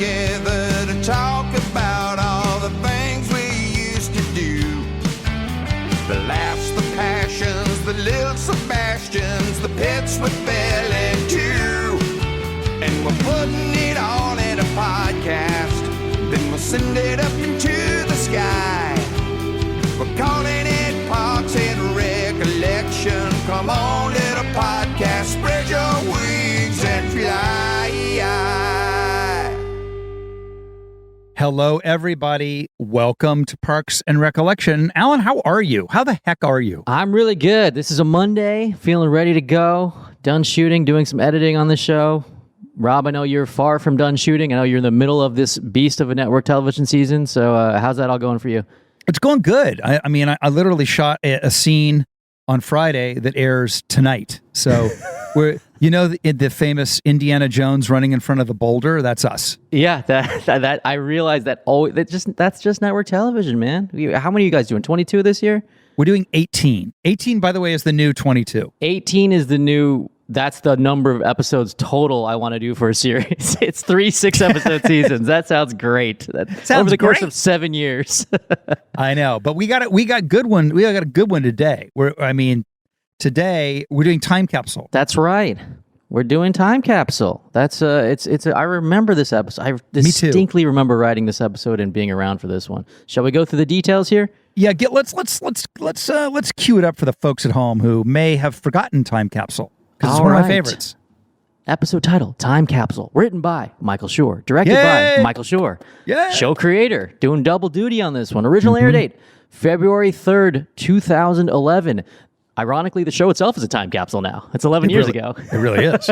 together to talk about all the things we used to do. The laughs, the passions, the little Sebastians, the pits we fell into. And we're putting it all in a podcast, then we'll send it up into the sky. We're calling it Parks and Recollection. Come on, little podcast, spread your wings and fly. Hello, everybody. Welcome to Parks and Recollection. Alan, how are you? How the heck are you? I'm really good. This is a Monday, feeling ready to go. Done shooting, doing some editing on the show. Rob, I know you're far from done shooting. I know you're in the middle of this beast of a network television season. So how's that all going for you? It's going good. I literally shot a scene on Friday that airs tonight. So we're, the famous Indiana Jones running in front of the boulder. That's us. Yeah, that I realize that. That's just network television, man. How many are you guys doing? 22 this year? We're doing 18. 18, by the way, is the new 22. 18 is the new. That's the number of episodes total I want to do for a series. It's 3 6-episode seasons. That sounds great. Sounds over the course great. of 7 years. I know, but we got a good one. We got a good one today. Today we're doing Time Capsule. That's right. We're doing Time Capsule. That's I remember this episode. I distinctly remember writing this episode and being around for this one. Shall we go through the details here? Yeah, let's cue it up for the folks at home who may have forgotten Time Capsule. Because it's one of my favorites. Episode title, Time Capsule. Written by Michael Schur. Directed by Michael Schur. Yeah. Show creator. Doing double duty on this one. Original air date, February 3rd, 2011. Ironically, the show itself is a time capsule now. It's 11 years ago. It really is.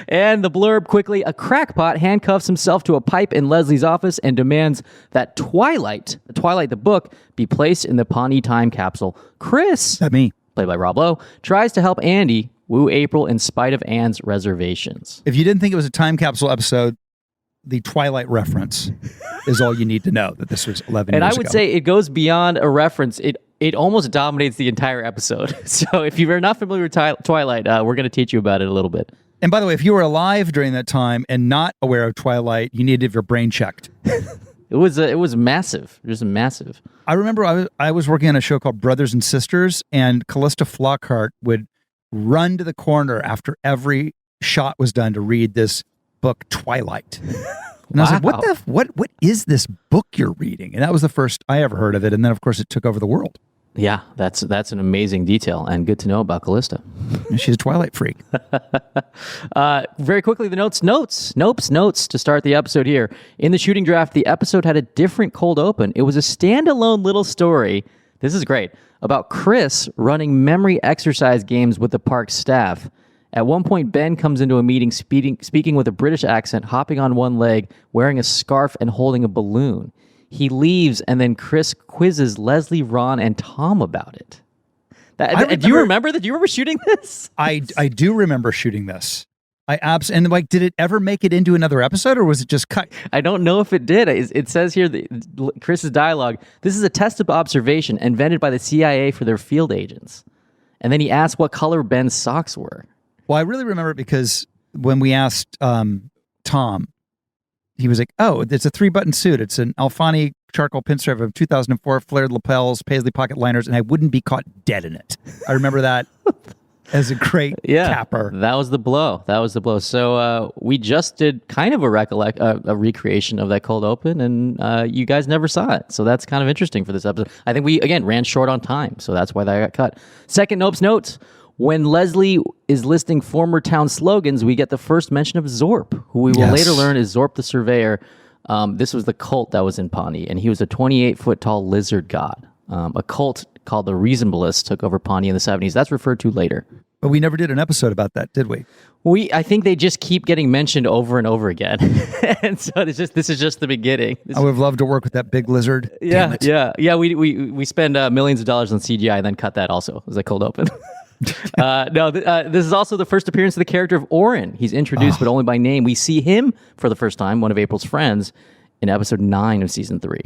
And the blurb quickly, a crackpot handcuffs himself to a pipe in Leslie's office and demands that Twilight the book, be placed in the Pawnee time capsule. Chris, That's me, played by Rob Lowe, tries to help Andy woo April in spite of Anne's reservations. If you didn't think it was a time capsule episode, the Twilight reference is all you need to know that this was 11 years ago. And I would say it goes beyond a reference. It almost dominates the entire episode. So if you're not familiar with Twilight, we're going to teach you about it a little bit. And by the way, if you were alive during that time and not aware of Twilight, you need to have your brain checked. It was massive. Just massive. I remember I was working on a show called Brothers and Sisters, and Callista Flockhart would run to the corner after every shot was done to read this book, Twilight. And I was like, what is this book you're reading? And that was the first I ever heard of it. And then, of course, it took over the world. Yeah, that's an amazing detail and good to know about Callista. She's a Twilight freak. Very quickly, the notes to start the episode here. In the shooting draft, the episode had a different cold open. It was a standalone little story. This is great. About Chris running memory exercise games with the park staff. At one point, Ben comes into a meeting speaking with a British accent, hopping on one leg, wearing a scarf and holding a balloon. He leaves, and then Chris quizzes Leslie, Ron, and Tom about it. Do you remember that? Do you remember shooting this? I do remember shooting this. Did it ever make it into another episode, or was it just cut? I don't know if it did. It says here, Chris's dialogue, this is a test of observation invented by the CIA for their field agents. And then he asked what color Ben's socks were. Well, I really remember it because when we asked Tom, he was like, oh, it's a 3-button suit. It's an Alfani charcoal pinstripe of 2004, flared lapels, paisley pocket liners, and I wouldn't be caught dead in it. I remember that as a great capper. That was the blow. So we just did kind of a recreation of that cold open, and you guys never saw it. So that's kind of interesting for this episode. I think we, again, ran short on time, so that's why that got cut. Second notes. When Leslie is listing former town slogans, we get the first mention of Zorp, who we will later learn is Zorp the Surveyor. This was the cult that was in Pawnee, and he was a 28-foot-tall lizard god. A cult called the Reasonableists took over Pawnee in the 70s. That's referred to later. But we never did an episode about that, did we? I think they just keep getting mentioned over and over again. And so this is just the beginning. I would have loved to work with that big lizard. Yeah. We spend millions of dollars on CGI and then cut that also. It was a cold open. This is also the first appearance of the character of Oren. He's introduced, but only by name. We see him for the first time, one of April's friends, in episode 9 of season 3.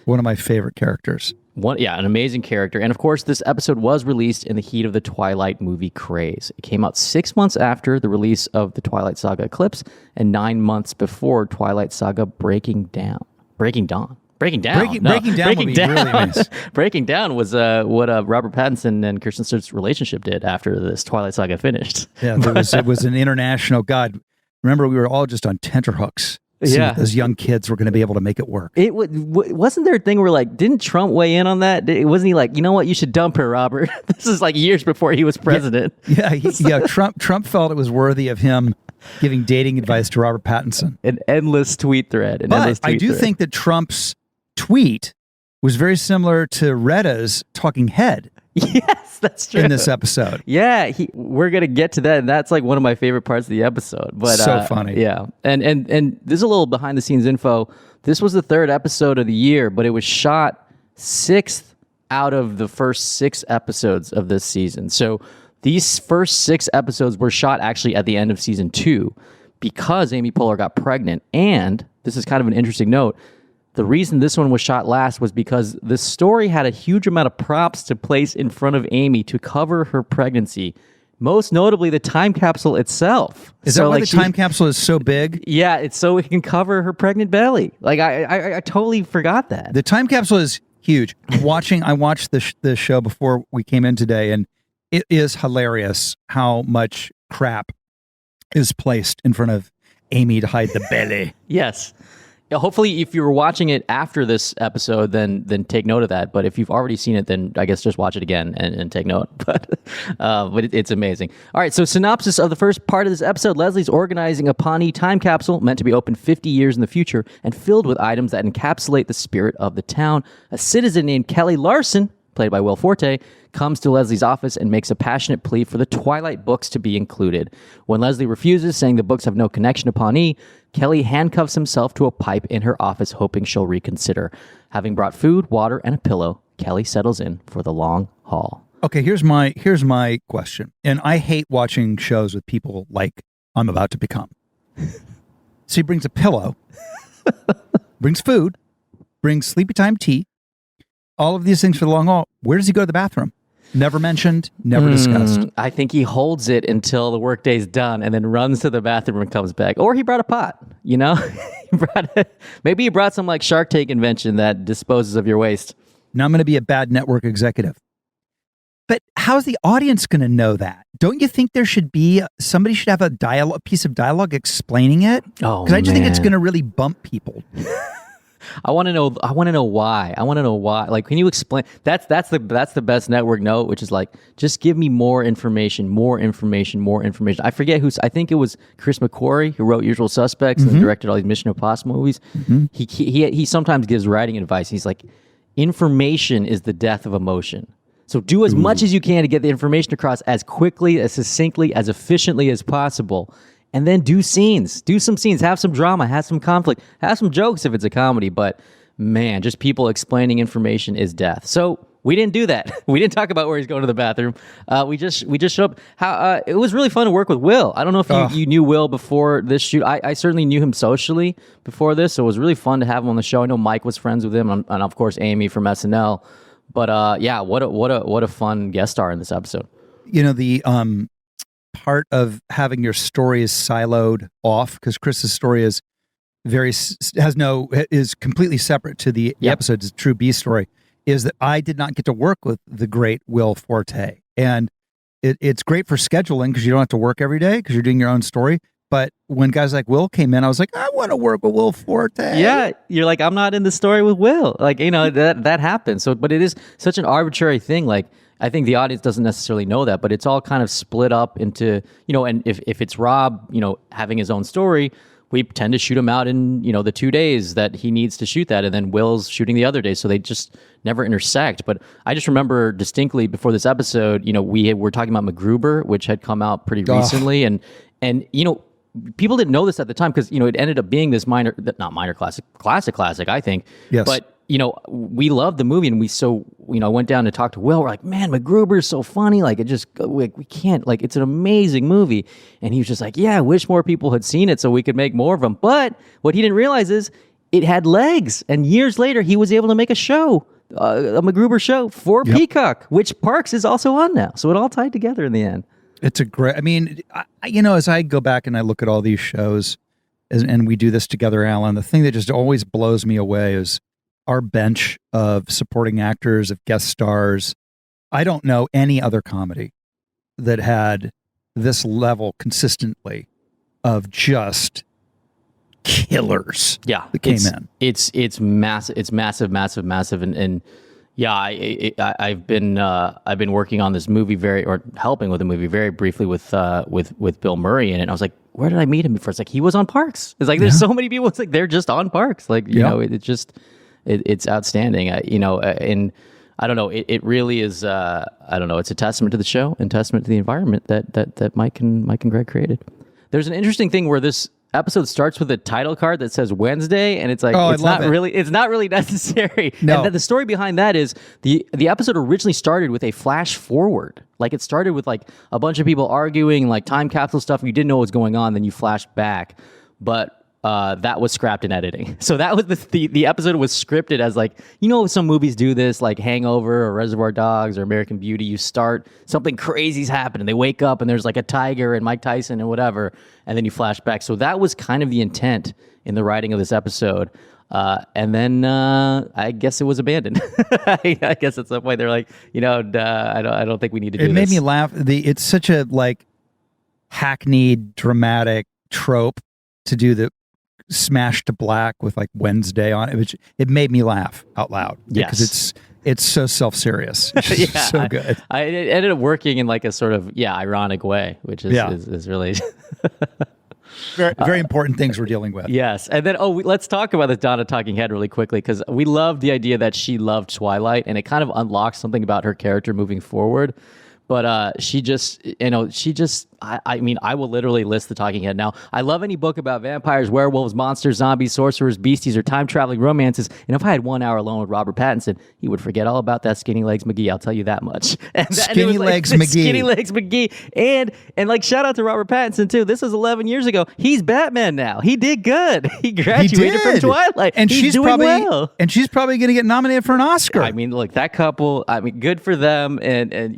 One of my favorite characters. An amazing character. And of course, this episode was released in the heat of the Twilight movie craze. It came out 6 months after the release of the Twilight Saga Eclipse and 9 months before Twilight Saga Breaking Dawn. Breaking Down would be really nice. Breaking Down was what Robert Pattinson and Kirsten Stewart's relationship did after this Twilight Saga finished. Yeah, it was an international. God, remember we were all just on tenterhooks. Yeah, those young kids were going to be able to make it work. Wasn't there a thing where like, didn't Trump weigh in on that? Wasn't he like, you know what, you should dump her, Robert? This is like years before he was president. Yeah. Trump felt it was worthy of him giving dating advice to Robert Pattinson. An endless tweet thread. I do think that Trump's tweet was very similar to Retta's talking head. Yes, that's true. In this episode. Yeah, we're going to get to that, and that's like one of my favorite parts of the episode. But so funny. Yeah. And this is a little behind the scenes info. This was the third episode of the year, but it was shot 6th out of the first 6 episodes of this season. So these first 6 episodes were shot actually at the end of season 2 because Amy Poehler got pregnant. And this is kind of an interesting note. The reason this one was shot last was because the story had a huge amount of props to place in front of Amy to cover her pregnancy. Most notably, the time capsule itself. Is that why the time capsule is so big? Yeah, it's so it can cover her pregnant belly. Like I totally forgot that. The time capsule is huge. I watched the show before we came in today, and it is hilarious how much crap is placed in front of Amy to hide the belly. Yes. Yeah, hopefully, if you were watching it after this episode, then take note of that. But if you've already seen it, then I guess just watch it again and take note. But it's amazing. All right, so synopsis of the first part of this episode. Leslie's organizing a Pawnee time capsule meant to be open 50 years in the future and filled with items that encapsulate the spirit of the town. A citizen named Kelly Larson, played by Will Forte, comes to Leslie's office and makes a passionate plea for the Twilight books to be included. When Leslie refuses, saying the books have no connection to Pawnee, Kelly handcuffs himself to a pipe in her office, hoping she'll reconsider. Having brought food, water, and a pillow, Kelly settles in for the long haul. Okay, here's my question. And I hate watching shows with people like I'm about to become. So he brings a pillow, brings food, brings sleepy time tea, all of these things for the long haul. Where does he go to the bathroom? Never mentioned, never discussed. I think he holds it until the workday's done and then runs to the bathroom and comes back. Or he brought a pot, you know? Maybe he brought some like Shark Tank invention that disposes of your waste. Now I'm going to be a bad network executive. But how's the audience going to know that? Don't you think there should be, somebody should have a piece of dialogue explaining it? Oh, because I just think it's going to really bump people. I want to know why. Like, can you explain? That's the best network note, which is like, just give me more information. I forget I think it was Chris McQuarrie who wrote Usual Suspects and directed all these Mission Impossible movies. Mm-hmm. He sometimes gives writing advice. He's like, information is the death of emotion. So do as much as you can to get the information across as quickly, as succinctly, as efficiently as possible. And then do some scenes, have some drama, have some conflict, have some jokes if it's a comedy. But man, just people explaining information is death. So we didn't do that. We didn't talk about where he's going to the bathroom. We just showed up. How it was really fun to work with Will. I don't know if you knew Will before this shoot. I certainly knew him socially before this, so it was really fun to have him on the show. I know Mike was friends with him, and of course Amy from SNL. But yeah, what a fun guest star in this episode. You know, the part of having your story is siloed off, because Chris's story is is completely separate to the episode's true B story, is that I did not get to work with the great Will Forte. And it's great for scheduling because you don't have to work every day because you're doing your own story. But when guys like Will came in, I was like, I want to work with Will Forte. Yeah, you're like, I'm not in the story with Will. Like, you know, that happens. So, but it is such an arbitrary thing. Like, I think the audience doesn't necessarily know that, but it's all kind of split up into, you know, and if it's Rob, you know, having his own story, we tend to shoot him out in, you know, the 2 days that he needs to shoot that. And then Will's shooting the other day. So they just never intersect. But I just remember distinctly before this episode, you know, we were talking about MacGruber, which had come out pretty recently. And, you know, people didn't know this at the time because, you know, it ended up being this classic, I think. Yes. But, you know, we loved the movie, and I went down to talk to Will. We're like, man, MacGruber's so funny. Like, we can't, like, it's an amazing movie. And he was just like, yeah, I wish more people had seen it so we could make more of them. But what he didn't realize is it had legs. And years later, he was able to make a show a MacGruber show for Peacock, which Parks is also on now. So it all tied together in the end. It's a great, I mean, as I go back and I look at all these shows and we do this together, Alan, the thing that just always blows me away is our bench of supporting actors, of guest stars. I don't know any other comedy that had this level consistently of just killers. Yeah, that came in. It's massive. It's massive. And yeah, I've been working on this movie helping with the movie very briefly with Bill Murray in it. And I was like, where did I meet him before? It's like he was on Parks. It's like there's so many people. It's like they're just on Parks. Like you know, it's outstanding. And I don't know. It really is. I don't know. It's a testament to the show and testament to the environment that Mike and Greg created. There's an interesting thing where this episode starts with a title card that says Wednesday, and it's like it's not really necessary. No. And the story behind that is the episode originally started with a flash forward. Like it started with like a bunch of people arguing, like time capsule stuff. You didn't know what was going on, then you flashed back, but that was scrapped in editing. So that was the episode was scripted as like, some movies do this, like Hangover or Reservoir Dogs or American Beauty. You start, something crazy's happening. They wake up and there's like a tiger and Mike Tyson and whatever, and then you flash back. So that was kind of the intent in the writing of this episode. And then I guess it was abandoned. I guess at some point they're like, I don't think we need to do this. It made me laugh. It's such a like hackneyed dramatic trope to do the smash to black with like Wednesday on it, which it made me laugh out loud because it's so self-serious. It's so good. It ended up working in like a sort of ironic way, which is really very, very important things we're dealing with. Yes. And then let's talk about the Donna talking head really quickly, because we love the idea that she loved Twilight and it kind of unlocks something about her character moving forward. But she just, I mean, I will literally list the talking head now. I love any book about vampires, werewolves, monsters, zombies, sorcerers, beasties, or time-traveling romances. And if I had 1 hour alone with Robert Pattinson, he would forget all about that Skinny Legs McGee. I'll tell you that much. Skinny Legs McGee. Skinny Legs McGee. And like, shout out to Robert Pattinson, too. This was 11 years ago. He's Batman now. He did good. He graduated from Twilight. And he's doing well. And she's probably going to get nominated for an Oscar. I mean, look, that couple, good for them. And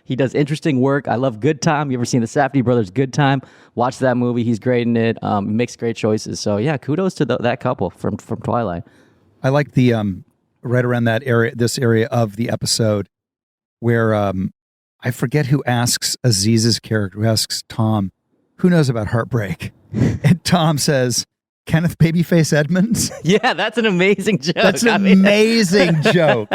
he does interesting work. I love Good Time. You ever seen the Safdie brothers Good Time? Watch that movie. He's great in it. Makes great choices. So yeah, kudos to that couple from Twilight. I like the right around this area of the episode where I forget who asks Aziz's character, who asks Tom, who knows about heartbreak? And Tom says, Kenneth Babyface Edmonds. Yeah, that's an amazing joke. That's an amazing joke.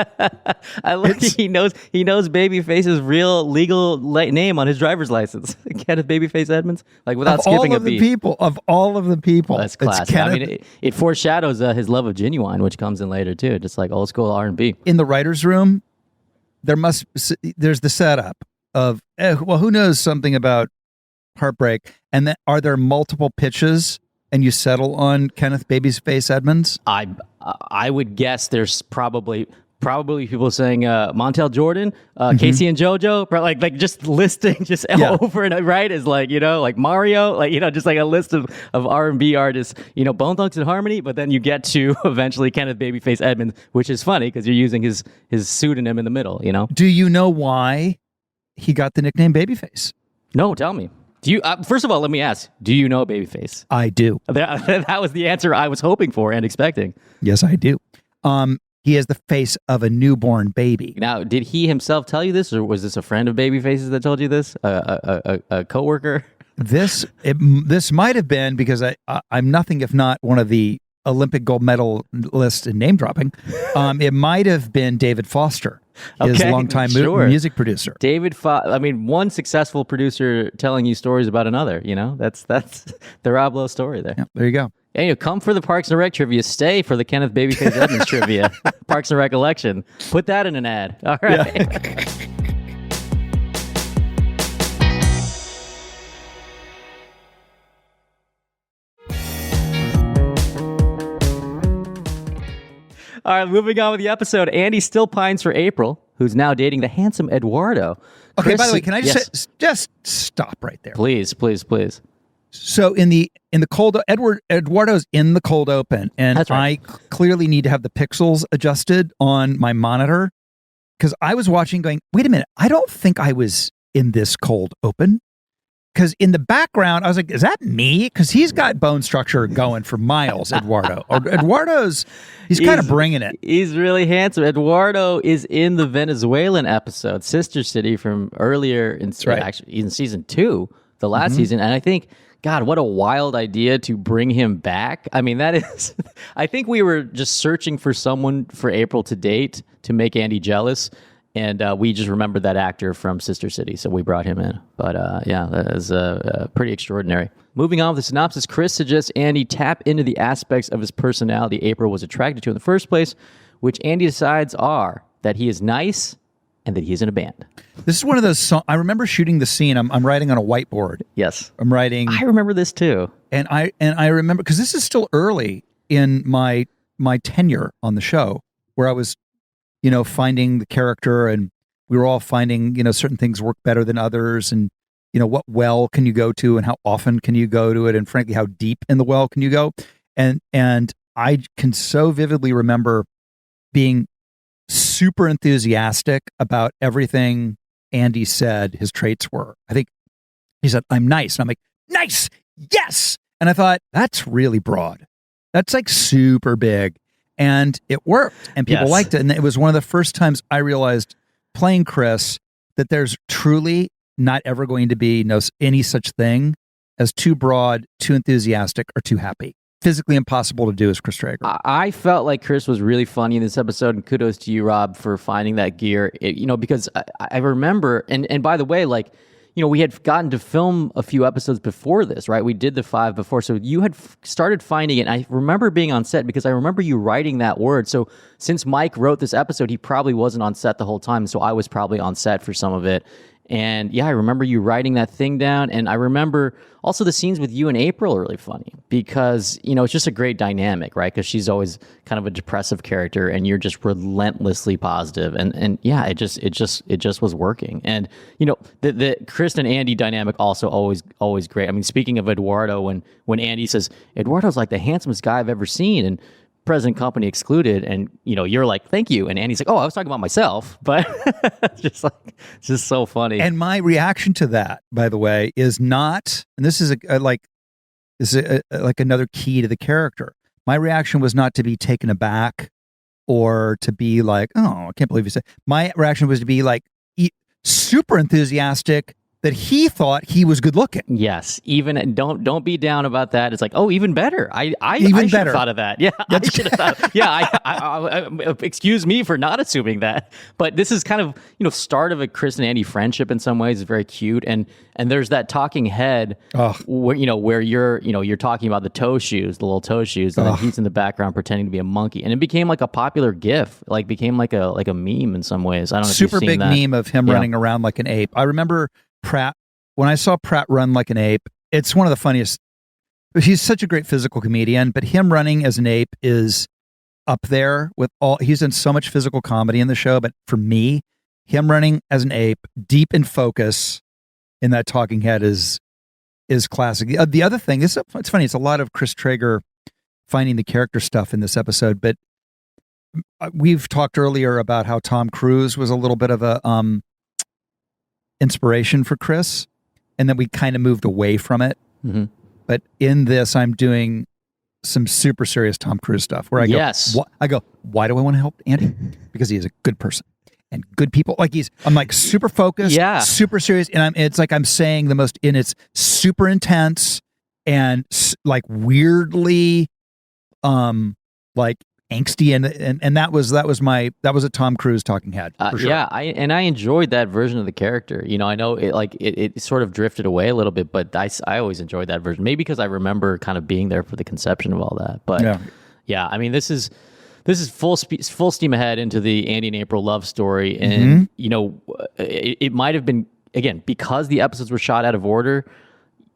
I love he knows Babyface's real legal name on his driver's license. Kenneth Babyface Edmonds, like without skipping a beat. Of all of the people, that's classic. I mean, it foreshadows his love of Genuine, which comes in later too, just like old school R&B. In the writers' room, there's the setup of who knows something about heartbreak, and then are there multiple pitches? And you settle on Kenneth Babyface Edmonds? I would guess there's probably people saying Montel Jordan, Casey and JoJo, like just listing over and over, right? Is like like Mario, like just like a list of R&B artists, Bone Thugs and Harmony. But then you get to eventually Kenneth Babyface Edmonds, which is funny because you're using his pseudonym in the middle. Do you know why he got the nickname Babyface? No, tell me. Do you? First of all, let me ask, do you know Babyface? I do. That was the answer I was hoping for and expecting. Yes, I do. He has the face of a newborn baby. Now, did he himself tell you this, or was this a friend of Babyface's that told you this? A coworker? This might have been because I'm nothing if not one of the Olympic gold medalists in name dropping. It might have been David Foster, his longtime music producer. David one successful producer telling you stories about another, that's the Rob Lowe story there. Yeah, there you go. And come for the Parks and Rec trivia, stay for the Kenneth Babyface Edmonds trivia. Parks and Recollection. Put that in an ad. All right. Yeah. All right, moving on with the episode. Andy still pines for April, who's now dating the handsome Eduardo. Okay, by the way, can I just stop right there? Please. So in the cold, Eduardo's in the cold open, and That's right. I clearly need to have the pixels adjusted on my monitor because I was watching, going, wait a minute, I don't think I was in this cold open. Because in the background, I was like, is that me? Because he's got bone structure going for miles, Eduardo. He's kind of bringing it. He's really handsome. Eduardo is in the Venezuelan episode, Sister City, from earlier in actually in season 2, the last season. And I think, God, what a wild idea to bring him back. I mean, that is, I think we were just searching for someone for April to date to make Andy jealous. And we just remembered that actor from Sister City, so we brought him in. But yeah, that is pretty extraordinary. Moving on with the synopsis, Chris suggests Andy tap into the aspects of his personality April was attracted to in the first place, which Andy decides are that he is nice and that he is in a band. This is one of those songs. I remember shooting the scene. I'm writing on a whiteboard. Yes. I'm writing. I remember this too. And I remember, because this is still early in my tenure on the show, where I was, finding the character, and we were all finding, certain things work better than others, and, what well can you go to and how often can you go to it, and frankly, how deep in the well can you go? And I can so vividly remember being super enthusiastic about everything Andy said his traits were. I think he said, I'm nice. And I'm like, nice. Yes. And I thought, that's really broad. That's like super big. And it worked, and people liked it. And it was one of the first times I realized playing Chris that there's truly not ever going to be any such thing as too broad, too enthusiastic, or too happy. Physically impossible to do as Chris Traeger. I felt like Chris was really funny in this episode, and kudos to you, Rob, for finding that gear. Because I remember, and by the way, we had gotten to film a few episodes before this, right? We did the 5 before. So you had started finding it. And I remember being on set because I remember you writing that word. So since Mike wrote this episode, he probably wasn't on set the whole time. So I was probably on set for some of it. And yeah, I remember you writing that thing down. And I remember also the scenes with you and April are really funny because, it's just a great dynamic, right? Because she's always kind of a depressive character and you're just relentlessly positive. And yeah, it just was working. And, the Chris and Andy dynamic also always great. I mean, speaking of Eduardo, when Andy says, Eduardo's like the handsomest guy I've ever seen, and present company excluded, and you're like, thank you, and Andy's like, oh, I was talking about myself, but it's just so funny. And my reaction to that, by the way, is not, and this is like another key to the character. My reaction was not to be taken aback or to be like, oh, I can't believe you said. My reaction was to be like super enthusiastic that he thought he was good looking. Yes, even don't be down about that. It's like, oh, even better. I should have thought of that. Yeah, I should have thought. Yeah, I excuse me for not assuming that. But this is kind of start of a Chris and Andy friendship in some ways. It's very cute, and there's that talking head where you're talking about the little toe shoes, and then he's in the background pretending to be a monkey, and it became like a popular GIF, became like a meme in some ways. I don't know. Super if you've seen big meme of him running around like an ape. I remember Pratt, when I saw Pratt run like an ape, it's one of the funniest. He's such a great physical comedian, but him running as an ape is up there with all. He's done so much physical comedy in the show, but for me, him running as an ape, deep in focus in that talking head is classic. The other thing is, it's funny. It's a lot of Chris Traeger finding the character stuff in this episode, but we've talked earlier about how Tom Cruise was a little bit of a inspiration for Chris, and then we kind of moved away from it. Mm-hmm. But in this, I'm doing some super serious Tom Cruise stuff where I go, why do I want to help Andy? Because he is a good person and good people. I'm like super focused, super serious, and it's like I'm saying the most, and it's super intense and like weirdly, like angsty, and that was a Tom Cruise talking head for sure. Yeah, I enjoyed that version of the character. I know it sort of drifted away a little bit, but I always enjoyed that version. Maybe because I remember kind of being there for the conception of all that. But yeah, I mean, this is full steam ahead into the Andy and April love story, and it might have been, again, because the episodes were shot out of order.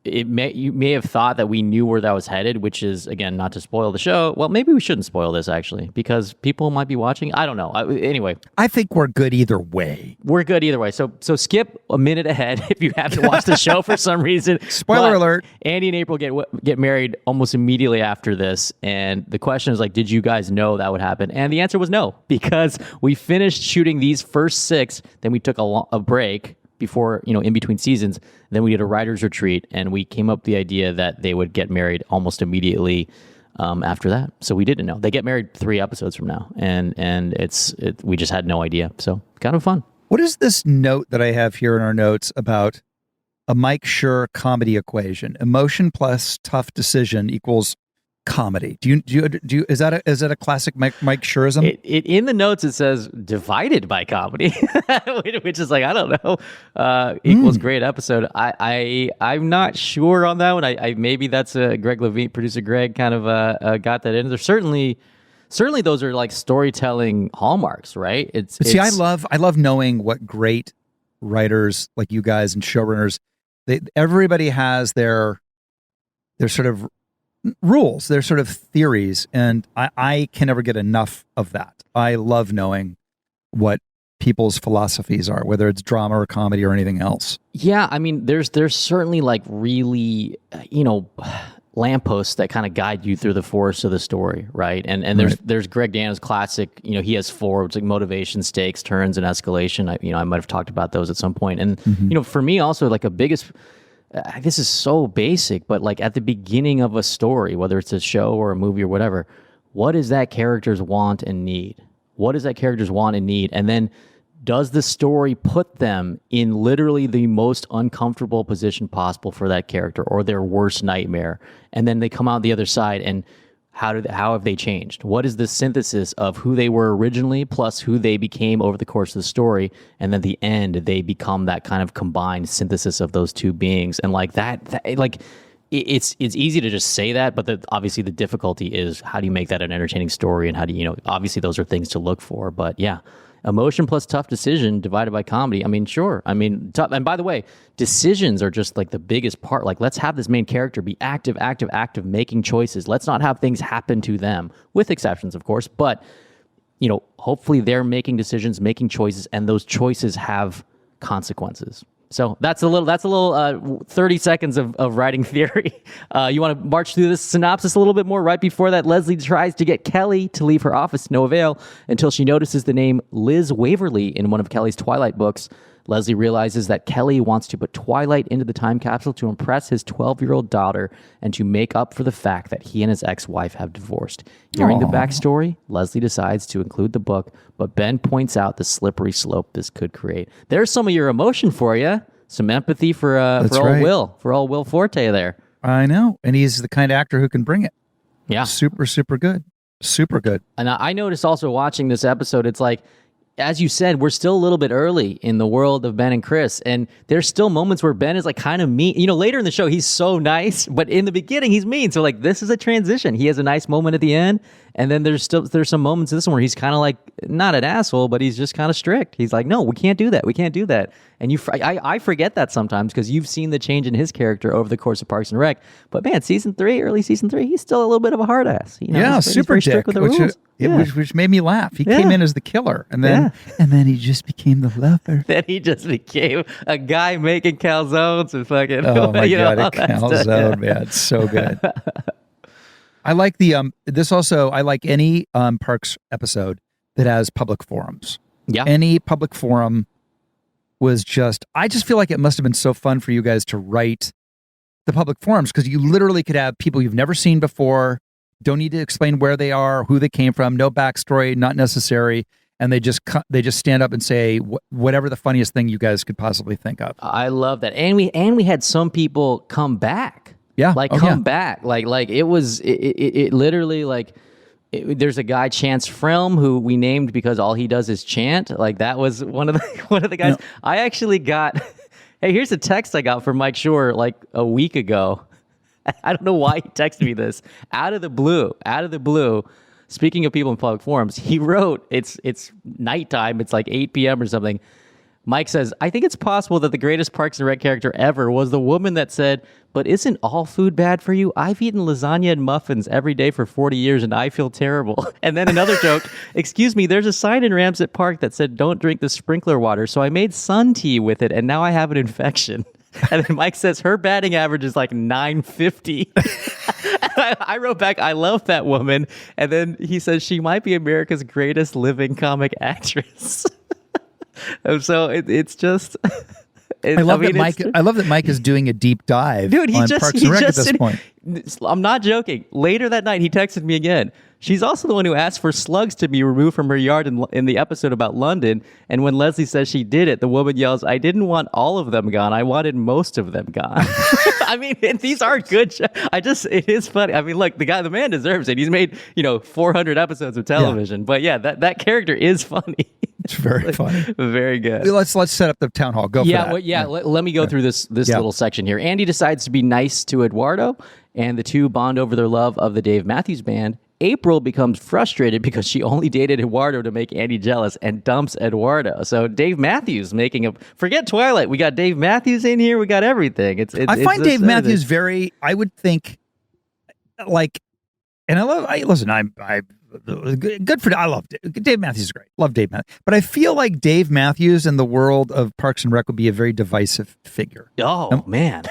you may have thought that we knew where that was headed, which is, again, not to spoil the show. Well, maybe we shouldn't spoil this, actually, because people might be watching. I don't know. Anyway. I think we're good either way. We're good either way. So skip a minute ahead if you haven't watched the show for some reason. Spoiler alert. Andy and April get married almost immediately after this. And the question is, like, did you guys know that would happen? And the answer was no, because we finished shooting these first 6. Then we took a break before, in between seasons. Then we did a writer's retreat, and we came up with the idea that they would get married almost immediately after that. So we didn't know. They get married 3 episodes from now, and we just had no idea. So kind of fun. What is this note that I have here in our notes about a Mike Schur comedy equation? Emotion plus tough decision equals comedy. Do you is that a classic Mike Schurism? In the notes it says divided by comedy, which is like, I don't know, equals great episode. I'm not sure on that one. I maybe that's Greg Levine, producer Greg, kind of got that in. There's certainly those are like storytelling hallmarks, right? See, I love knowing what great writers like you guys and showrunners. Everybody has their sort of rules, they're sort of theories, and I can never get enough of that. I love knowing what people's philosophies are, whether it's drama or comedy or anything else. Yeah, I mean, there's certainly like really, lampposts that kind of guide you through the forest of the story, right? And there's Greg Daniels' classic, he has 4, which like motivation, stakes, turns, and escalation. I might have talked about those at some point. And for me also, like a biggest. This is so basic, but like at the beginning of a story, whether it's a show or a movie or whatever, what is that character's want and need? What is that character's want and need? And then does the story put them in literally the most uncomfortable position possible for that character or their worst nightmare? And then they come out the other side, and how have they changed? What is the synthesis of who they were originally plus who they became over the course of the story? And then at the end, they become that kind of combined synthesis of those two beings. And like that like it's easy to just say that, but obviously the difficulty is how do you make that an entertaining story, and how do you, obviously those are things to look for. But yeah, emotion plus tough decision divided by comedy. I mean, sure. I mean, and by the way, decisions are just like the biggest part. Like, let's have this main character be active, making choices. Let's not have things happen to them, with exceptions, of course. But, hopefully they're making decisions, making choices, and those choices have consequences. So that's a little 30 seconds of writing theory. You want to march through this synopsis a little bit more? Right before that, Leslie tries to get Kelly to leave her office, no avail, until she notices the name Liz Waverly in one of Kelly's Twilight books. Leslie realizes that Kelly wants to put Twilight into the time capsule to impress his 12-year-old daughter and to make up for the fact that he and his ex-wife have divorced. Hearing the backstory, Leslie decides to include the book, but Ben points out the slippery slope this could create. There's some of your emotion for you. Some empathy for old Will Forte there. I know, and he's the kind of actor who can bring it. Yeah. Super good. And I noticed also watching this episode, it's like, as you said, we're still a little bit early in the world of Ben and Chris, and there's still moments where Ben is like kind of mean. Later in the show, he's so nice, but in the beginning, he's mean. So like, this is a transition. He has a nice moment at the end, and then there's some moments in this one where he's kind of like not an asshole, but he's just kind of strict. He's like, no, we can't do that. And I forget that sometimes because you've seen the change in his character over the course of Parks and Rec. But man, early season 3, he's still a little bit of a hard ass. He's super dick, strict with the rules. Which made me laugh. He came in as the killer, and then he just became the lover. Then he just became a guy making calzones and fucking. Oh my god, a calzone, man, it's so good. I like I like any Parks episode that has public forums. Yeah, any public forum was I just feel like it must have been so fun for you guys to write the public forums, because you literally could have people you've never seen before, don't need to explain where they are, who they came from, no backstory, not necessary, and they just stand up and say whatever the funniest thing you guys could possibly think of. I love that, and we had some people come back. Yeah, back. Like it was it literally like. There's a guy, Chance Frelm, who we named because all he does is chant. Like that was one of the guys. Yeah. I actually got. Hey, here's a text I got from Mike Schur like a week ago. I don't know why he texted me this out of the blue. Speaking of people in public forums, he wrote, it's nighttime. It's like 8 p.m. or something. Mike says, I think it's possible that the greatest Parks and Rec character ever was the woman that said, but isn't all food bad for you? I've eaten lasagna and muffins every day for 40 years and I feel terrible. And then another joke, excuse me, there's a sign in Ramsett Park that said, don't drink the sprinkler water. So I made sun tea with it and now I have an infection. And then Mike says her batting average is like 950. I wrote back, I love that woman. And then he says she might be America's greatest living comic actress. So it's just... I love that Mike is doing a deep dive on Parks and Rec at this point. I'm not joking. Later that night, he texted me again. She's also the one who asked for slugs to be removed from her yard in the episode about London. And when Leslie says she did it, the woman yells, I didn't want all of them gone. I wanted most of them gone. I mean, these are good. It is funny. I mean, look, the man deserves it. He's made, 400 episodes of television. Yeah. But yeah, that character is funny. It's very funny. Very good. Let's set up the town hall. Go for that. Let me go through this little section here. Andy decides to be nice to Eduardo, and the two bond over their love of the Dave Matthews Band. April becomes frustrated because she only dated Eduardo to make Andy jealous and dumps Eduardo. So Dave Matthews forget Twilight. We got Dave Matthews in here. We got everything. I find Dave Matthews very, I would think, like, and I good for, I love Dave Matthews is great. Love Dave Matthews. But I feel like Dave Matthews in the world of Parks and Rec would be a very divisive figure. Oh, man.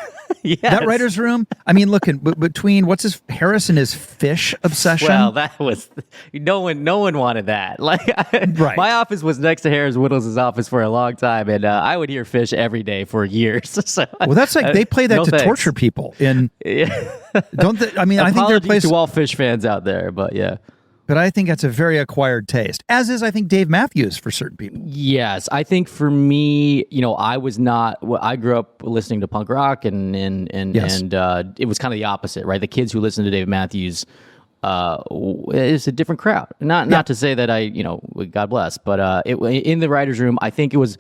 Yes. That writer's room, I mean, look, between Harris and his fish obsession. Well, that was, no one wanted that. Like, right. My office was next to Harris Whittles' office for a long time, and I would hear fish every day for years. So, well, that's like, they play that to torture people. Don't they? I mean, I think there are places to all fish fans out there, but yeah. But I think that's a very acquired taste, as is, I think, Dave Matthews for certain people. Yes. I think for me, I grew up listening to punk rock and it was kind of the opposite, right? The kids who listen to Dave Matthews, is a different crowd. Not to say that God bless, but in the writer's room, I think it was,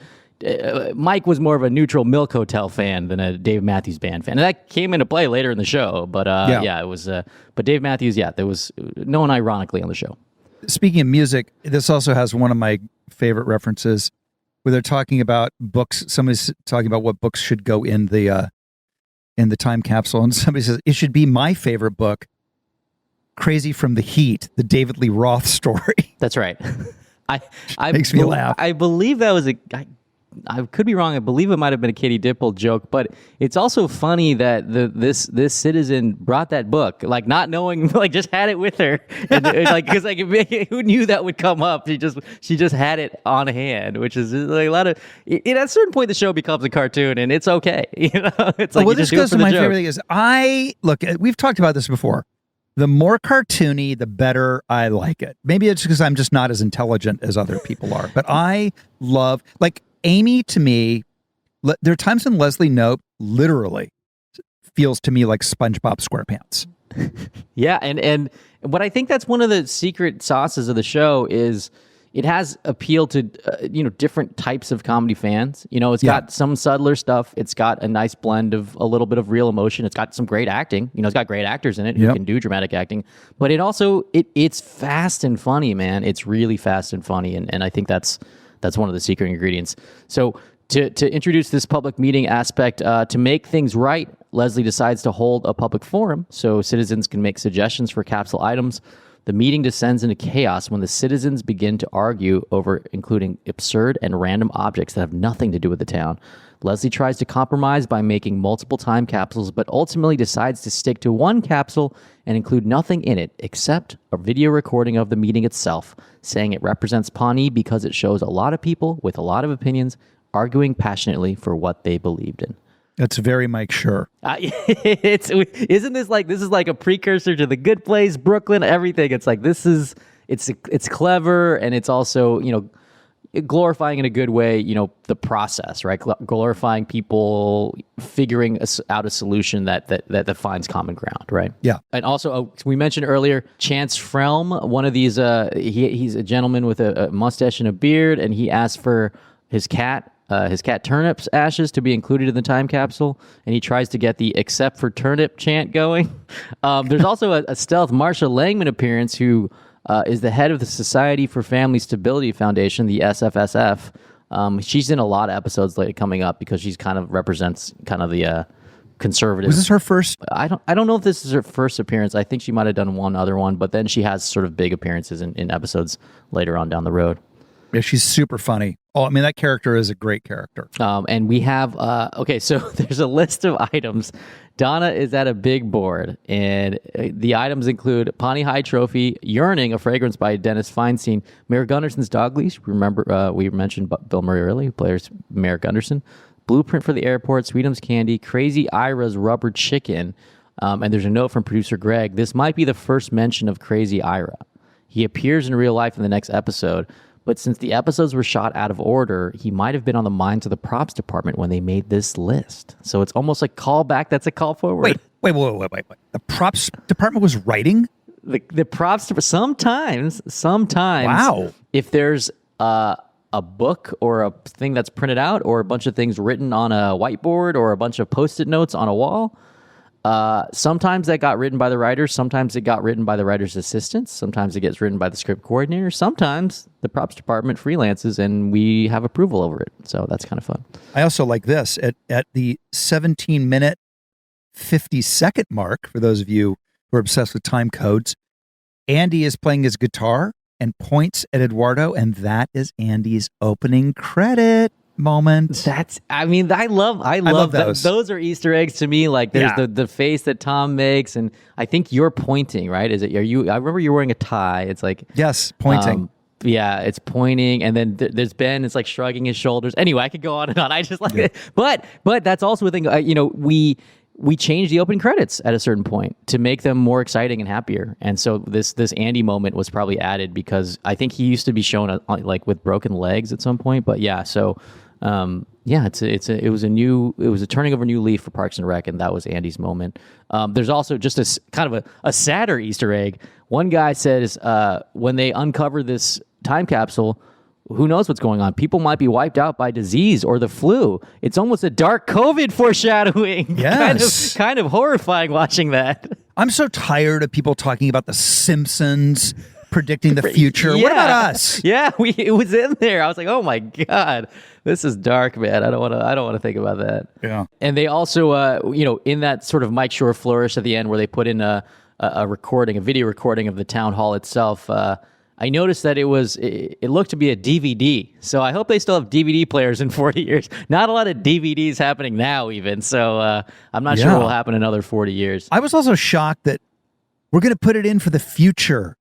Mike was more of a neutral Milk Hotel fan than a Dave Matthews Band fan. And that came into play later in the show. But it was. But Dave Matthews, there was no one ironically on the show. Speaking of music, this also has one of my favorite references where they're talking about books. Somebody's talking about what books should go in the time capsule, and somebody says it should be my favorite book, Crazy from the Heat, the David Lee Roth story. That's right. Makes me laugh. I believe that was I could be wrong. I believe it might have been a Katie Dipple joke, but it's also funny that this citizen brought that book, like not knowing, like just had it with her, and because who knew that would come up? She just had it on hand, which is like a lot of. At a certain point, the show becomes a cartoon, and it's okay. It's like this goes to my favorite thing is we've talked about this before. The more cartoony, the better I like it. Maybe it's because I'm just not as intelligent as other people are, but I love Amy, to me, there are times when Leslie Knope literally feels to me like SpongeBob SquarePants. Yeah, and what I think that's one of the secret sauces of the show is it has appeal to different types of comedy fans. It's got some subtler stuff. It's got a nice blend of a little bit of real emotion. It's got some great acting. It's got great actors in it who can do dramatic acting. But it also it's fast and funny, man. It's really fast and funny, and I think that's one of the secret ingredients. So to introduce this public meeting aspect, to make things right, Leslie decides to hold a public forum so citizens can make suggestions for capsule items. The meeting descends into chaos when the citizens begin to argue over including absurd and random objects that have nothing to do with the town. Leslie tries to compromise by making multiple time capsules, but ultimately decides to stick to one capsule and include nothing in it except a video recording of the meeting itself, saying it represents Pawnee because it shows a lot of people with a lot of opinions arguing passionately for what they believed in. That's very Mike Schur. Isn't this like a precursor to The Good Place, Brooklyn, everything? It's like it's clever, and it's also glorifying in a good way, the process, right? Glorifying people figuring out a solution that finds common ground, right? Yeah. And also, we mentioned earlier, Chance Frelm, one of these, he's a gentleman with a mustache and a beard, and he asked for his cat Turnip's ashes to be included in the time capsule, and he tries to get the "except for turnip" chant going. There's also a stealth Marsha Langman appearance who is the head of the Society for Family Stability Foundation, the SFSF. She's in a lot of episodes coming up because she's kind of represents kind of the conservative. Was this her first? I don't know if this is her first appearance. I think she might have done one other one, but then she has sort of big appearances in episodes later on down the road. Yeah, she's super funny. Oh, I mean, that character is a great character. And we have, okay, so there's a list of items. Donna is at a big board, and the items include Pawnee High Trophy, Yearning, a fragrance by Dennis Feinstein, Mayor Gunderson's dog leash. Remember, we mentioned Bill Murray earlier, who plays Mayor Gunderson. Blueprint for the Airport, Sweetums Candy, Crazy Ira's Rubber Chicken. And there's a note from producer Greg. This might be the first mention of Crazy Ira. He appears in real life in the next episode. But since the episodes were shot out of order, he might have been on the minds of the props department when they made this list. So it's almost like callback. That's a call forward. Wait. The props department was writing? The props sometimes. Wow. If there's a book or a thing that's printed out or a bunch of things written on a whiteboard or a bunch of Post-it notes on a wall, sometimes that got written by the writers. Sometimes it got written by the writer's assistants. Sometimes it gets written by the script coordinator. Sometimes the props department freelances and we have approval over it. So that's kind of fun. I also like this at the 17-minute, 50-second mark. For those of you who are obsessed with time codes, Andy is playing his guitar and points at Eduardo, and that is Andy's opening credit moment. I love those. Those are Easter eggs to me. Like there's the face that Tom makes, and I think you're pointing, right? I remember you're wearing a tie. It's like, yes, pointing. Yeah, it's pointing, and then there's Ben. It's like shrugging his shoulders. Anyway, I could go on and on. I just like it, but that's also a thing. We changed the opening credits at a certain point to make them more exciting and happier. And so this Andy moment was probably added because I think he used to be shown like with broken legs at some point. But yeah, so it was a turning of a new leaf for Parks and Rec, and that was Andy's moment. There's also just a kind of a sadder Easter egg. One guy says when they uncover this time capsule, who knows what's going on? People might be wiped out by disease or the flu. It's almost a dark COVID foreshadowing. Yes. kind of horrifying watching that. I'm so tired of people talking about The Simpsons predicting the future. Yeah. What about us? Yeah, it was in there. I was like, oh my God, this is dark, man. I don't want to think about that. Yeah. And they also, in that sort of Mike Shore flourish at the end where they put in a video recording of the town hall itself. I noticed that it looked to be a DVD. So I hope they still have DVD players in 40 years. Not a lot of DVDs happening now even. So I'm not sure what will happen in another 40 years. I was also shocked that we're going to put it in for the future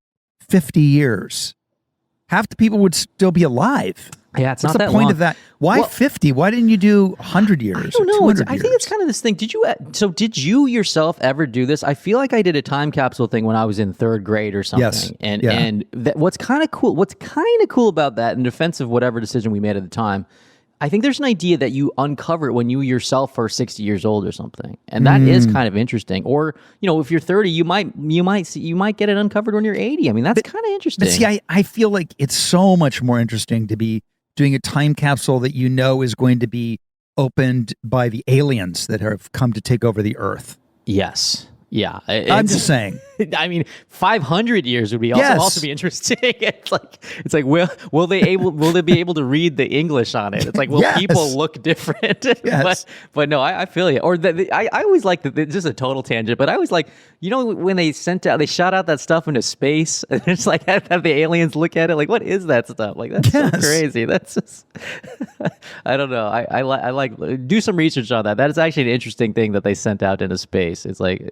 50 years. Half the people would still be alive. Yeah, it's What's not the that point long. of that? Why 50? Why didn't you do 100 years? I don't know. I think years? it's kind of this thing. Did you yourself ever do this? I feel like I did a time capsule thing when I was in third grade or something. Yes. And what's kind of cool about that, in defense of whatever decision we made at the time, I think there's an idea that you uncover it when you yourself are 60 years old or something, and that is kind of interesting. Or if you're 30, you might get it uncovered when you're 80. I mean, that's kind of interesting. But see, I feel like it's so much more interesting to be doing a time capsule that is going to be opened by the aliens that have come to take over the Earth. Yes. Yeah, I'm just saying. I mean, 500 years would be also be interesting. It's like will they be able to read the English on it? It's like will people look different? Yes. but no, I feel you. Or I always like that. Just a total tangent, but I always like when they shot out that stuff into space, and it's like have the aliens look at it like what is that stuff? Like that's so crazy. That's just I don't know. I like do some research on that. That is actually an interesting thing that they sent out into space. It's like.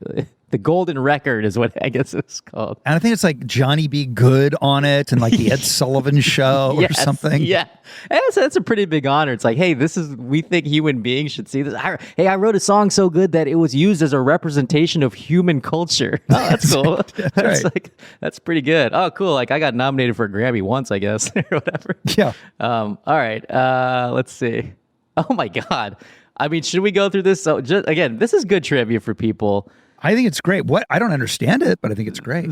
The Golden Record is what I guess it's called. And I think it's like Johnny B. Good on it and like the Ed Sullivan Show or something. Yeah. That's a pretty big honor. It's like, hey, we think human beings should see this. I wrote a song so good that it was used as a representation of human culture. Oh, that's cool. That's right. That's pretty good. Oh, cool. Like I got nominated for a Grammy once, I guess, or whatever. Yeah. All right. Let's see. Oh my God. I mean, should we go through this? So again, this is good trivia for people. I think it's great. I don't understand it, but I think it's great.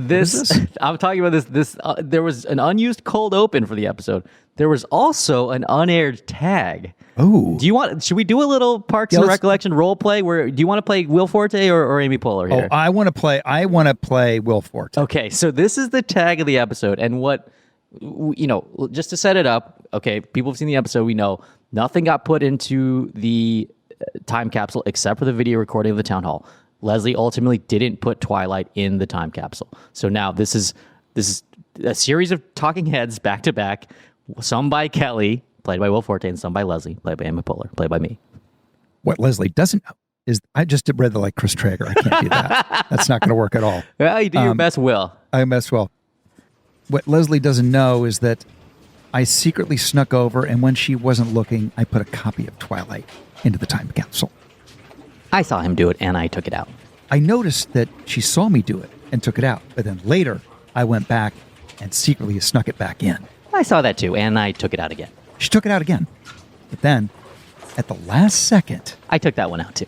I'm talking about this. There was an unused cold open for the episode. There was also an unaired tag. Oh, should we do a little Parks and Recollection role play? Do you want to play Will Forte or Amy Poehler here? Oh, I want to play Will Forte. Okay, so this is the tag of the episode, and what just to set it up, okay, people have seen the episode, we know nothing got put into the time capsule except for the video recording of the town hall. Leslie ultimately didn't put Twilight in the time capsule. So now this is a series of talking heads back to back, some by Kelly, played by Will Forte, and some by Leslie, played by Emma Poehler, played by me. What Leslie doesn't know is I just read like Chris Traeger. I can't do that. That's not going to work at all. Well, you do your best, Will. I best will. What Leslie doesn't know is that I secretly snuck over, and when she wasn't looking, I put a copy of Twilight into the time capsule. I saw him do it, and I took it out. I noticed that she saw me do it and took it out, but then later I went back and secretly snuck it back in. I saw that too, and I took it out again. She took it out again, but then at the last second, I took that one out too.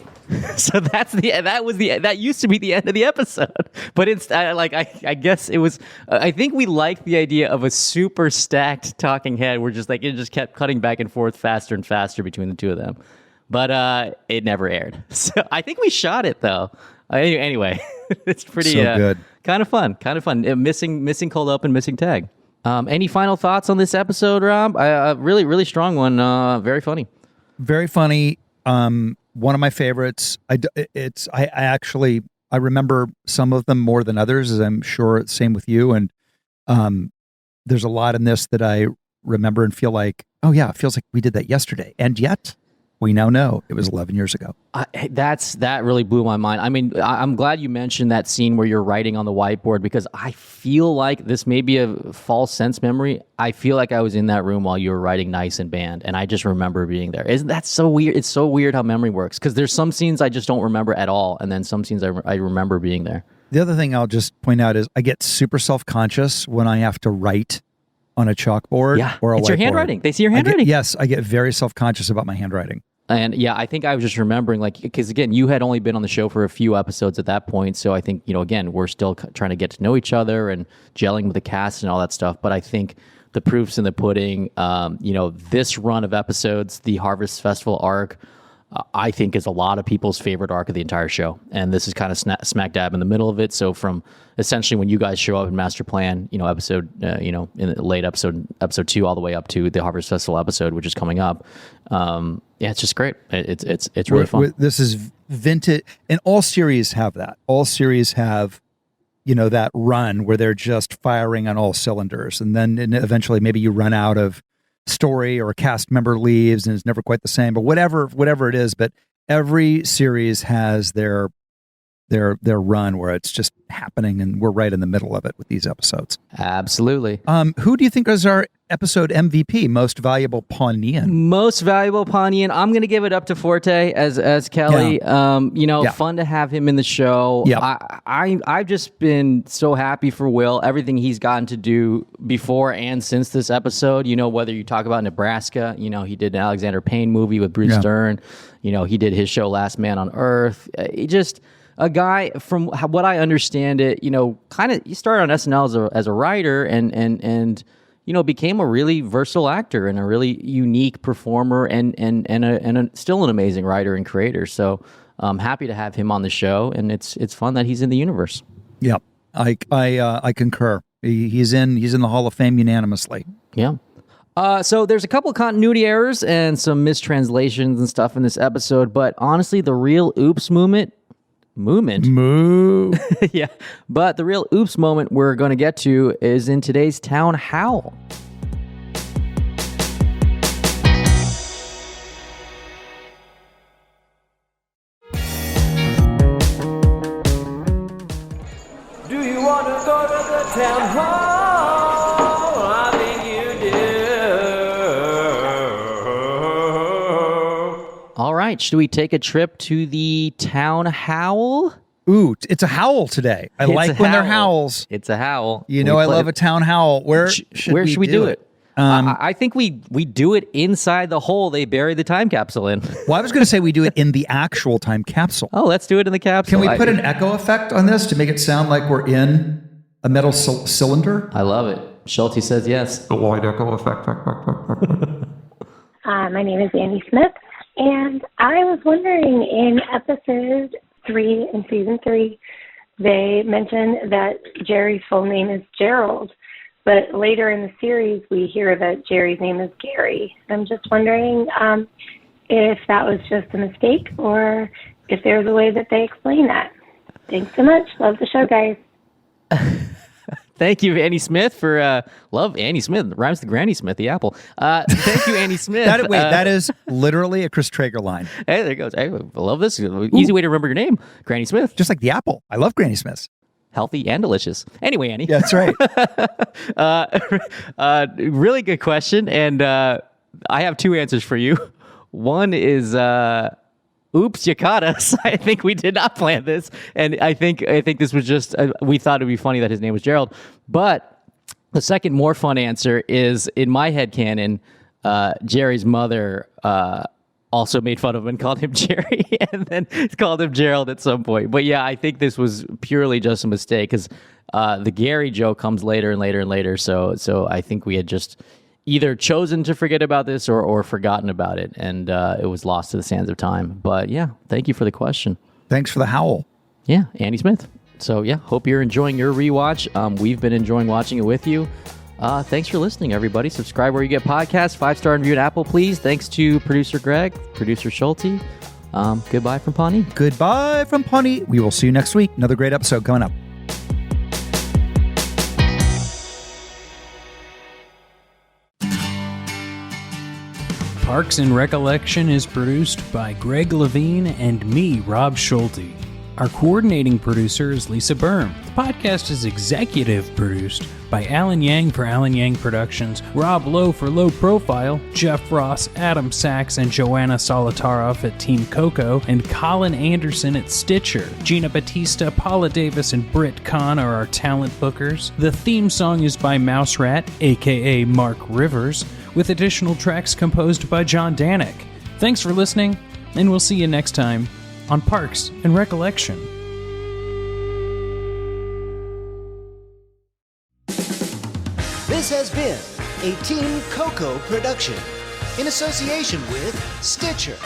So that used to be the end of the episode, but it's I guess it was. I think we liked the idea of a super stacked talking head. We're just like it just kept cutting back and forth faster and faster between the two of them, but it never aired. So I think we shot it though. Anyway, it's pretty good. Kind of fun. Missing cold open, missing tag. Any final thoughts on this episode, Rob? Really strong one. Very funny. Very funny. One of my favorites. I remember some of them more than others, as I'm sure it's same with you. And there's a lot in this that I remember and feel like, oh yeah, it feels like we did that yesterday. And yet we now know it was 11 years ago. That really blew my mind. I mean, I'm glad you mentioned that scene where you're writing on the whiteboard, because I feel like this may be a false sense memory. I feel like I was in that room while you were writing Nice and Band, and I just remember being there. Isn't that so weird? It's so weird how memory works, because there's some scenes I just don't remember at all, and then some scenes I remember being there. The other thing I'll just point out is I get super self-conscious when I have to write on a chalkboard or a it's whiteboard. Your handwriting. They see your handwriting. I get very self-conscious about my handwriting. And yeah, I think I was just remembering, like, because again, you had only been on the show for a few episodes at that point. So I think, again, we're still trying to get to know each other and gelling with the cast and all that stuff. But I think the proof's in the pudding. This run of episodes, the Harvest Festival arc, I think is a lot of people's favorite arc of the entire show. And this is kind of smack dab in the middle of it. So from essentially when you guys show up in Master Plan, episode, in the late episode 2, all the way up to the Harvest Festival episode, which is coming up. It's just great. It's really fun. This is vintage, and all series have that. All series have, that run where they're just firing on all cylinders. And then eventually maybe you run out of story or a cast member leaves and it's never quite the same, but whatever it is, but every series has their run where it's just happening, and we're right in the middle of it with these episodes. Absolutely. Who do you think is our episode MVP, most valuable Pawneean? Most valuable Pawneean. I'm going to give it up to Forte as Kelly. Yeah. Fun to have him in the show. Yeah. I've just been so happy for Will, everything he's gotten to do before and since this episode. Whether you talk about Nebraska, he did an Alexander Payne movie with Bruce Dern. He did his show Last Man on Earth. He just a guy, from what I understand it, kind of, you started on SNL as a writer and became a really versatile actor and a really unique performer and still an amazing writer and creator. So I'm happy to have him on the show, and it's fun that he's in the universe. Yeah, I concur. He's in the Hall of Fame unanimously. Yeah. So there's a couple of continuity errors and some mistranslations and stuff in this episode, but honestly, the real oops moment. Yeah. But the real oops moment we're going to get to is in today's Town Howl. Do you want to go to the town hall? I think you do. All right, should we take a trip to the Town Howl? Ooh, it's a howl today. I like when they're howls. It's a howl. I love a town howl. Where should we do it? I think we do it inside the hole they bury the time capsule in. Well, I was going to say we do it in the actual time capsule. Oh, let's do it in the capsule. Can we put an echo effect on this to make it sound like we're in a metal cylinder? I love it. Schulte says yes. The wide echo effect. My name is Andy Smith, and I was wondering, in episode 3 in season 3, they mentioned that Jerry's full name is Gerald, But later in the series, we hear that Jerry's name is Gary. I'm just wondering if that was just a mistake or if there's a way that they explain that. Thanks so much. Love the show, guys. Thank you, Annie Smith, for love Annie Smith. Rhymes to Granny Smith, the apple. Thank you, Annie Smith. That is literally a Chris Traeger line. Hey, there it goes. Hey, I love this. Easy way to remember your name, Granny Smith. Just like the apple. I love Granny Smiths. Healthy and delicious. Anyway, Annie. Yeah, that's right. Really good question, and I have two answers for you. One is, oops, you caught us. I think we did not plan this, and I think this was just we thought it'd be funny that his name was Gerald. But the second, more fun answer is, in my headcanon, Jerry's mother also made fun of him and called him Jerry, and then called him Gerald at some point. But yeah, I think this was purely just a mistake because the Gary joke comes later and later and later. So I think we had just either chosen to forget about this or forgotten about it, and it was lost to the sands of time. But yeah, thank you for the question. Thanks for the howl. Yeah, Andy Smith. So yeah, hope you're enjoying your rewatch. We've been enjoying watching it with you. Thanks for listening, everybody. Subscribe where you get podcasts. 5-star review at Apple, please. Thanks to producer Greg, producer Schulte. Goodbye from Pawnee. Goodbye from Pawnee. We will see you next week. Another great episode coming up. Parks and Recollection is produced by Greg Levine and me, Rob Schulte. Our coordinating producer is Lisa Berm. The podcast is executive produced by Alan Yang for Alan Yang Productions, Rob Lowe for Low Profile, Jeff Ross, Adam Sachs, and Joanna Solitaroff at Team Coco, and Colin Anderson at Stitcher. Gina Batista, Paula Davis, and Britt Kahn are our talent bookers. The theme song is by Mouse Rat, aka Mark Rivers, with additional tracks composed by John Danik. Thanks for listening, and we'll see you next time on Parks and Recollection. This has been a Team Coco production in association with Stitcher.